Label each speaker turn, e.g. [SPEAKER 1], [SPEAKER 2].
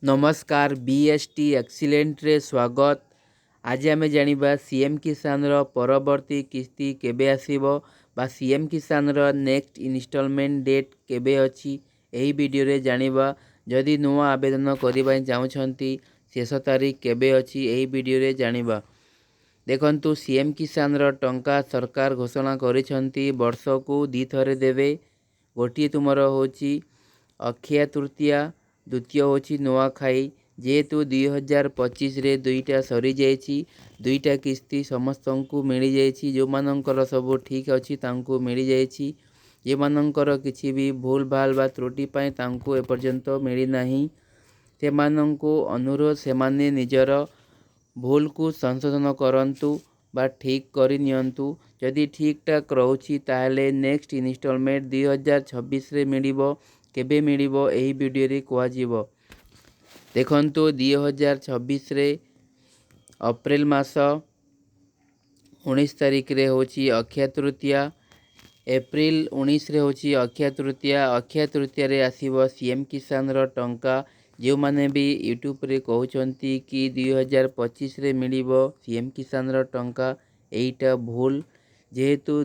[SPEAKER 1] नमस्कार BST excellent रे स्वागत। आज आम जानिबा सीएम किसान रो परवर्ती किस्ती केबे आसीबो बा सीएम किसान रो नेक्स्ट इनस्टॉलमेंट डेट केबे अछि एही वीडियो रे जानिबा। जदि नुआ आवेदन करबा चाहुछंती शेष तारीख केबे अछि एही वीडियो रे जानिबा। देखंतु सीएम किसान रो टंका सरकार घोषणा करिसंती वर्ष को दी थरे देवे। गोटिए तुमर होची अक्षय तृतीया, द्वितीय होची नुआखाई। जेहेतु 2025 रे दुईटा सरी जाइछि, दुईटा किस्ती समस्त को मिली जाइछि। जो मानकर सब ठीक अछि तांको मिली जाइछि। जे मानकर किछि भी भूल भाल बा त्रुटि पाए तांको एपर्यंत मिली नाही। से माननको अनुरोध से माने निजर भूल को संशोधन करंतु बा ठीक करि नियंतु। जदि ठीक ठाक रहुछि ताहले नेक्स्ट इनस्टॉलमेंट 2026 रे मिलिबो। केबे मिलिबो एही वीडियो रे कुआजिबो। देखंतु 2026 रे अप्रैल मास 19 तारीख रे होची अक्षय तृतीया। एप्रिल 19 रे होची अक्षय तृतीया। अक्षय तृतीया रे आसीबो सीएम किसान रो टंका। जो माने भी यूट्यूब रे कहउचंती कि 2025 रे मिलिबो सीएम किसान रो टंका, एईटा भूल। जेहेतु